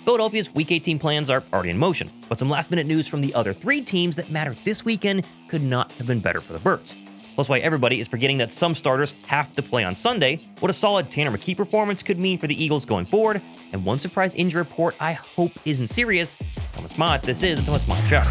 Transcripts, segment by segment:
Philadelphia's Week 18 plans are already in motion, but some last-minute news from the other three teams that matter this weekend could not have been better for the Birds. Plus why everybody is forgetting that some starters have to play on Sunday, what a solid Tanner McKee performance could mean for the Eagles going forward, and one surprise injury report I hope isn't serious. Thomas Mott, this is the Thomas Mott Show.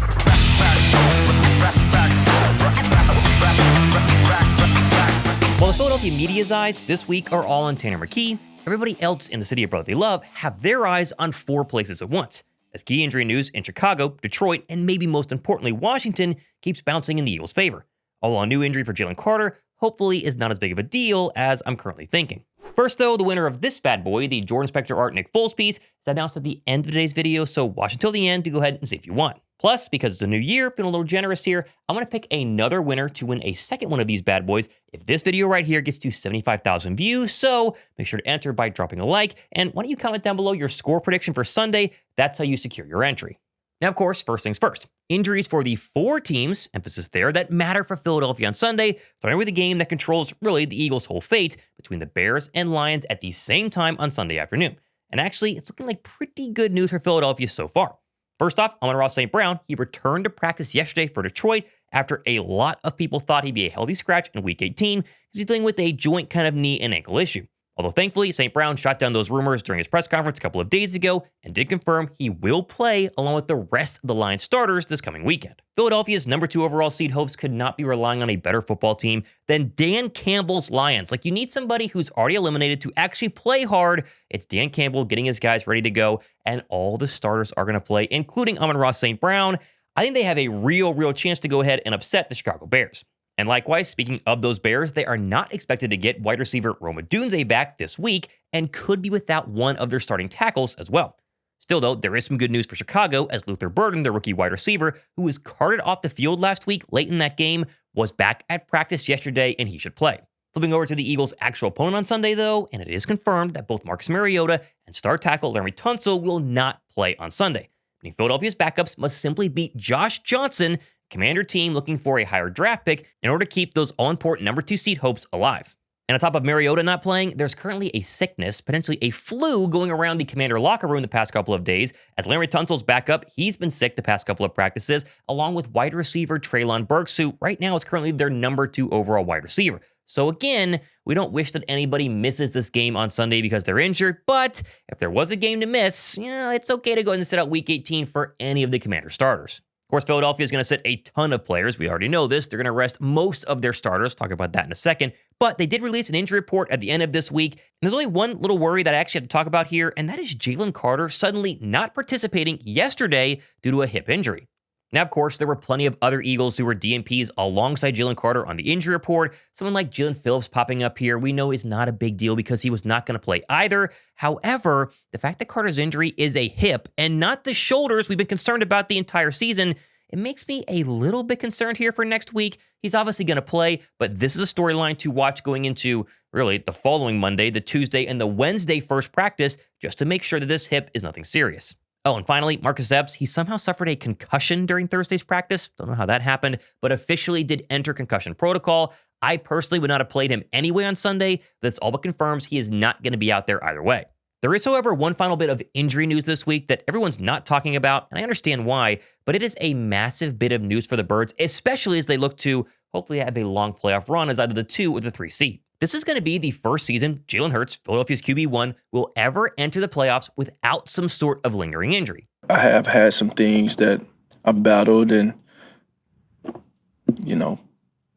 While the Philadelphia media's eyes this week are all on Tanner McKee, everybody else in the city of brotherly love have their eyes on four places at once, as key injury news in Chicago, Detroit, and maybe most importantly Washington keeps bouncing in the Eagles' favor. Although a new injury for Jalen Carter hopefully is not as big of a deal as I'm currently thinking. First though, the winner of this bad boy, the Jordan Spector Art Nick Foles piece, is announced at the end of today's video, so watch until the end to go ahead and see if you want. Plus, because it's a new year, feeling a little generous here, I'm going to pick another winner to win a second one of these bad boys if this video right here gets to 75,000 views, so make sure to enter by dropping a like, and why don't you comment down below your score prediction for Sunday? That's how you secure your entry. Now, of course, first things first. Injuries for the four teams, emphasis there, that matter for Philadelphia on Sunday, starting with the game that controls really the Eagles' whole fate between the Bears and Lions at the same time on Sunday afternoon. And actually, it's looking like pretty good news for Philadelphia so far. First off, Amon-Ra St. he returned to practice yesterday for Detroit after a lot of people thought he'd be a healthy scratch in Week 18 because he's dealing with a joint kind of knee and ankle issue. Although thankfully, St. Brown shot down those rumors during his press conference a couple of days ago and did confirm he will play along with the rest of the Lions starters this coming weekend. Philadelphia's number 2 overall seed hopes could not be relying on a better football team than Dan Campbell's Lions. Like, you need somebody who's already eliminated to actually play hard. It's Dan Campbell getting his guys ready to go, and all the starters are going to play, including Amon-Ra St. Brown. I think they have a real chance to go ahead and upset the Chicago Bears. And likewise, speaking of those Bears, they are not expected to get wide receiver Rome Odunze back this week and could be without one of their starting tackles as well. Still, though, there is some good news for Chicago as Luther Burden, the rookie wide receiver, who was carted off the field last week late in that game, was back at practice yesterday and he should play. Flipping over to the Eagles' actual opponent on Sunday, though, and it is confirmed that both Marcus Mariota and star tackle Laremy Tusnil will not play on Sunday. Meaning Philadelphia's backups must simply beat Josh Johnson, Commander team looking for a higher draft pick in order to keep those all-important number 2 seed hopes alive. And on top of Mariota not playing, there's currently a sickness, potentially a flu, going around the Commander locker room the past couple of days. As Laremy Tunsil's backup, he's been sick the past couple of practices, along with wide receiver Treylon Burks, who right now is currently their number 2 overall wide receiver. So again, we don't wish that anybody misses this game on Sunday because they're injured, but if there was a game to miss, it's okay to go ahead and sit out Week 18 for any of the Commander starters. Of course, Philadelphia is going to sit a ton of players. We already know this. They're going to rest most of their starters. Talk about that in a second. But they did release an injury report at the end of this week. And there's only one little worry that I actually have to talk about here, and that is Jalen Carter suddenly not participating yesterday due to a hip injury. Now, of course, there were plenty of other Eagles who were DNPs alongside Jalen Carter on the injury report. Someone like Jalen Phillips popping up here, we know is not a big deal because he was not going to play either. However, the fact that Carter's injury is a hip and not the shoulders we've been concerned about the entire season, it makes me a little bit concerned here for next week. He's obviously going to play, but this is a storyline to watch going into really the following Monday, the Tuesday, and the Wednesday first practice, just to make sure that this hip is nothing serious. Oh, and finally, Marcus Epps, he somehow suffered a concussion during Thursday's practice. Don't know how that happened, but officially did enter concussion protocol. I personally would not have played him anyway on Sunday. This all but confirms he is not going to be out there either way. There is, however, one final bit of injury news this week that everyone's not talking about, and I understand why, but it is a massive bit of news for the Birds, especially as they look to hopefully have a long playoff run as either the 2 or the 3 seed. This is going to be the first season Jalen Hurts, Philadelphia's QB1, will ever enter the playoffs without some sort of lingering injury. I have had some things that I've battled and,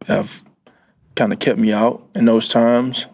have kind of kept me out in those times.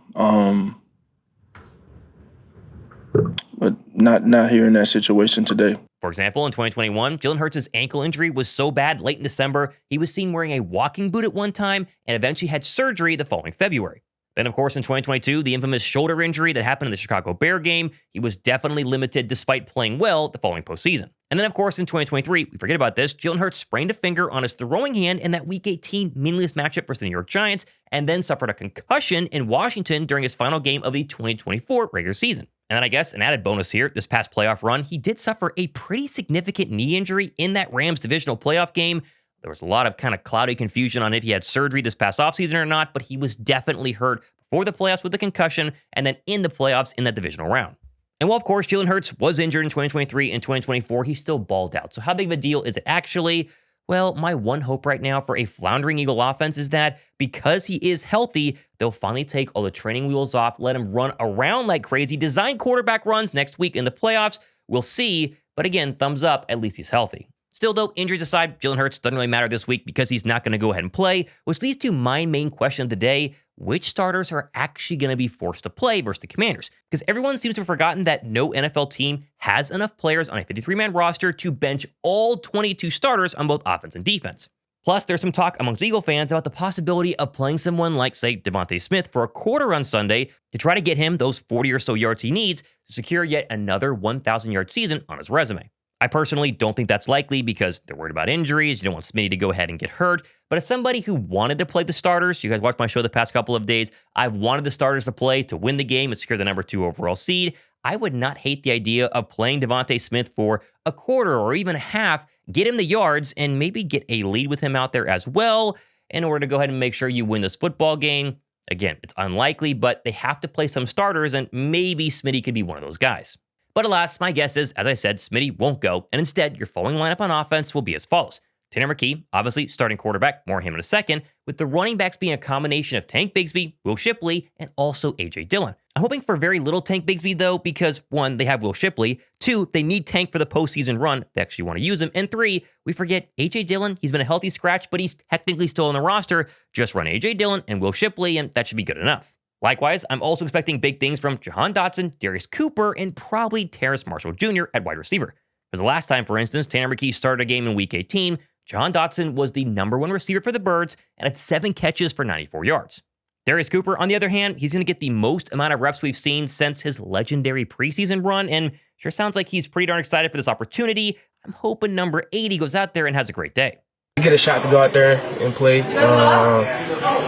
But not here in that situation today. For example, in 2021, Jalen Hurts' ankle injury was so bad late in December, he was seen wearing a walking boot at one time and eventually had surgery the following February. Then, of course, in 2022, the infamous shoulder injury that happened in the Chicago Bear game, he was definitely limited despite playing well the following postseason. And then, of course, in 2023, we forget about this, Jalen Hurts sprained a finger on his throwing hand in that Week 18 meaningless matchup versus the New York Giants, and then suffered a concussion in Washington during his final game of the 2024 regular season. And then I guess an added bonus here, this past playoff run, he did suffer a pretty significant knee injury in that Rams divisional playoff game. There was a lot of kind of cloudy confusion on if he had surgery this past offseason or not, but he was definitely hurt before the playoffs with the concussion and then in the playoffs in that divisional round. And while, of course, Jalen Hurts was injured in 2023 and 2024, he still balled out. So how big of a deal is it actually? Well, my one hope right now for a floundering Eagle offense is that because he is healthy, they'll finally take all the training wheels off, let him run around like crazy, design quarterback runs next week in the playoffs. We'll see. But again, thumbs up, at least he's healthy. Still, though, injuries aside, Jalen Hurts doesn't really matter this week because he's not going to go ahead and play, which leads to my main question of the day. Which starters are actually going to be forced to play versus the Commanders? Because everyone seems to have forgotten that no NFL team has enough players on a 53-man roster to bench all 22 starters on both offense and defense. Plus, there's some talk amongst Eagle fans about the possibility of playing someone like, say, Devontae Smith for a quarter on Sunday to try to get him those 40 or so yards he needs to secure yet another 1,000-yard season on his resume. I personally don't think that's likely because they're worried about injuries. You don't want Smitty to go ahead and get hurt. But as somebody who wanted to play the starters, you guys watched my show the past couple of days, I've wanted the starters to play to win the game and secure the number 2 overall seed. I would not hate the idea of playing Devontae Smith for a quarter or even a half, get him the yards, and maybe get a lead with him out there as well in order to go ahead and make sure you win this football game. Again, it's unlikely, but they have to play some starters, and maybe Smitty could be one of those guys. But alas, my guess is, as I said, Smitty won't go, and instead, your following lineup on offense will be as follows. Tanner McKee, obviously starting quarterback, more on him in a second, with the running backs being a combination of Tank Bigsby, Will Shipley, and also A.J. Dillon. I'm hoping for very little Tank Bigsby, though, because 1, they have Will Shipley, 2, they need Tank for the postseason run, they actually want to use him, and 3, we forget A.J. Dillon, he's been a healthy scratch, but he's technically still on the roster. Just run A.J. Dillon and Will Shipley, and that should be good enough. Likewise, I'm also expecting big things from Jahan Dotson, Darius Cooper, and probably Terrace Marshall Jr. at wide receiver. Because the last time, for instance, Tanner McKee started a game in Week 18, Jahan Dotson was the number 1 receiver for the Birds and had 7 catches for 94 yards. Darius Cooper, on the other hand, he's going to get the most amount of reps we've seen since his legendary preseason run, and sure sounds like he's pretty darn excited for this opportunity. I'm hoping number 80 goes out there and has a great day. Get a shot to go out there and play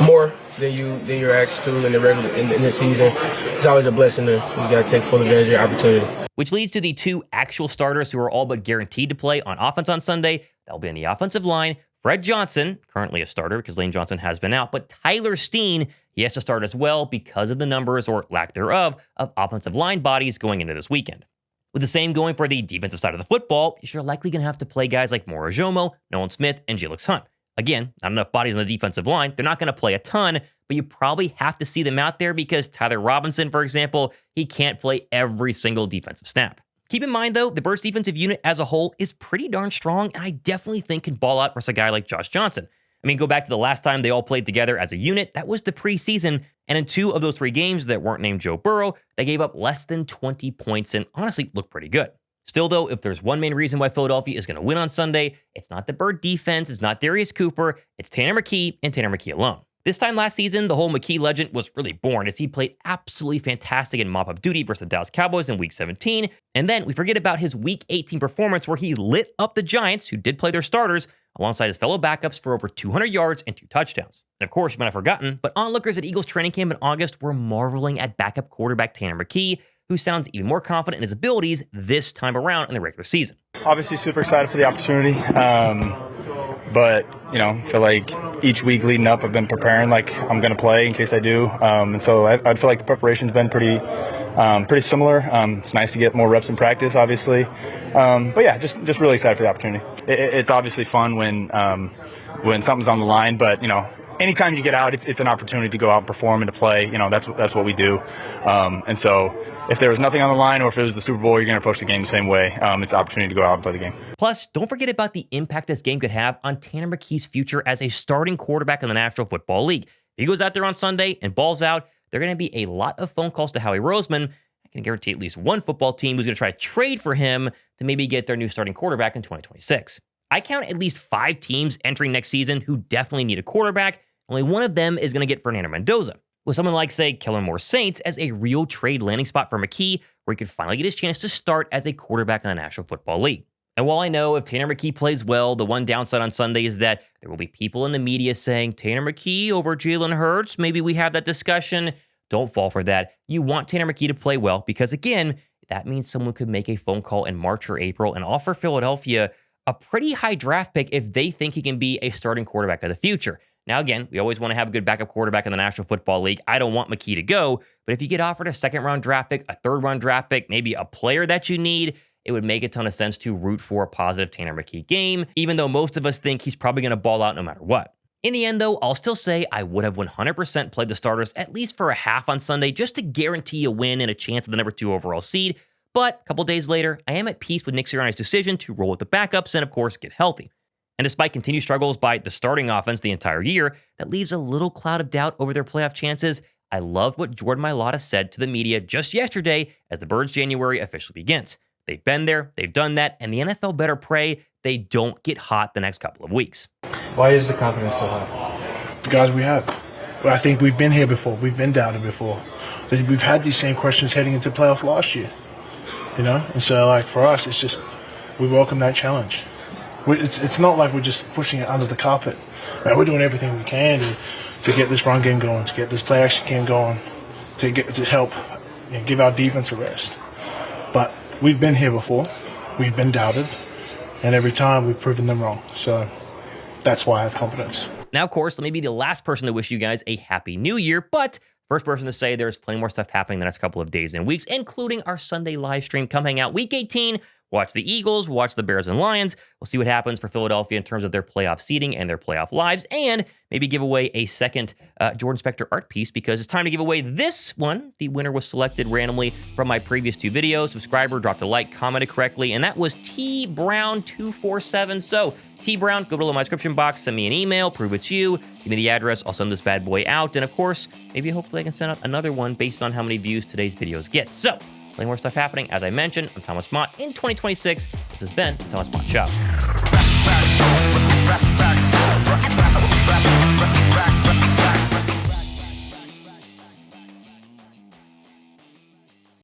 more than you're asked to in the season. It's always a blessing you got to take full advantage of your opportunity. Which leads to the 2 actual starters who are all but guaranteed to play on offense on Sunday. That'll be on the offensive line. Fred Johnson, currently a starter because Lane Johnson has been out, but Tyler Steen, he has to start as well because of the numbers or lack thereof of offensive line bodies going into this weekend. With the same going for the defensive side of the football, you're likely going to have to play guys like Mora Jomo, Nolan Smith, and Jalix Hunt. Again, not enough bodies on the defensive line. They're not going to play a ton, but you probably have to see them out there because Tyler Robinson, for example, he can't play every single defensive snap. Keep in mind, though, the Birds defensive unit as a whole is pretty darn strong, and I definitely think can ball out versus a guy like Josh Johnson. I mean, go back to the last time they all played together as a unit. That was the preseason, and in 2 of those 3 games that weren't named Joe Burrow, they gave up less than 20 points and honestly looked pretty good. Still, though, if there's one main reason why Philadelphia is going to win on Sunday, it's not the Bird defense, it's not Darius Cooper, it's Tanner McKee and Tanner McKee alone. This time last season, the whole McKee legend was really born as he played absolutely fantastic in mop-up duty versus the Dallas Cowboys in Week 17. And then we forget about his Week 18 performance where he lit up the Giants, who did play their starters, alongside his fellow backups for over 200 yards and 2 touchdowns. And of course, you might have forgotten, but onlookers at Eagles training camp in August were marveling at backup quarterback Tanner McKee, who sounds even more confident in his abilities this time around in the regular season. Obviously super excited for the opportunity, but, feel like each week leading up I've been preparing like I'm going to play in case I do. And so I feel like the preparation's been pretty similar. It's nice to get more reps in practice, obviously. But yeah, just really excited for the opportunity. It's obviously fun when something's on the line, but, anytime you get out, it's an opportunity to go out and perform and to play. That's what we do. And so if there was nothing on the line or if it was the Super Bowl, you're going to approach the game the same way. It's an opportunity to go out and play the game. Plus, don't forget about the impact this game could have on Tanner McKee's future as a starting quarterback in the National Football League. If he goes out there on Sunday and balls out, there are going to be a lot of phone calls to Howie Roseman. I can guarantee at least one football team who's going to try to trade for him to maybe get their new starting quarterback in 2026. I count at least 5 teams entering next season who definitely need a quarterback. Only one of them is going to get Fernando Mendoza, with someone like, say, Amon-Ra St as a real trade landing spot for McKee, where he could finally get his chance to start as a quarterback in the National Football League. And while I know if Tanner McKee plays well, the one downside on Sunday is that there will be people in the media saying, Tanner McKee over Jalen Hurts, maybe we have that discussion. Don't fall for that. You want Tanner McKee to play well because, again, that means someone could make a phone call in March or April and offer Philadelphia a pretty high draft pick if they think he can be a starting quarterback of the future. Now, again, we always want to have a good backup quarterback in the National Football League. I don't want McKee to go, but if you get offered a second-round draft pick, a third-round draft pick, maybe a player that you need, it would make a ton of sense to root for a positive Tanner McKee game, even though most of us think he's probably going to ball out no matter what. In the end, though, I'll still say I would have 100% played the starters at least for a half on Sunday just to guarantee a win and a chance at the number 2 overall seed. But a couple days later, I am at peace with Nick Sirianni's decision to roll with the backups and, of course, get healthy. And despite continued struggles by the starting offense the entire year, that leaves a little cloud of doubt over their playoff chances. I love what Jordan Mailata said to the media just yesterday as the Birds' January officially begins. They've been there, they've done that, and the NFL better pray they don't get hot the next couple of weeks. Why is the confidence so high? The guys we have. I think we've been here before. We've been doubted before. We've had these same questions heading into playoffs last year. And so, like, for us, it's just we welcome that challenge. It's not like we're just pushing it under the carpet. We're doing everything we can to get this run game going, to get this play action game going, to help give our defense a rest. But we've been here before. We've been doubted. And every time we've proven them wrong. So that's why I have confidence. Now, of course, let me be the last person to wish you guys a happy new year, but first person to say there's plenty more stuff happening the next couple of days and weeks, including our Sunday live stream. Come hang out Week 18. Watch the Eagles, watch the Bears and Lions. We'll see what happens for Philadelphia in terms of their playoff seeding and their playoff lives, and maybe give away a second Jordan Spector art piece because it's time to give away this one. The winner was selected randomly from my previous 2 videos. Subscriber dropped a like, commented correctly, and that was T Brown 247. So T Brown, go below my description box, send me an email, prove it's you, give me the address, I'll send this bad boy out, and of course, maybe hopefully I can send out another one based on how many views today's videos get. So, plenty more stuff happening. As I mentioned, I'm Thomas Mott. In 2026, this has been the Thomas Mott Show.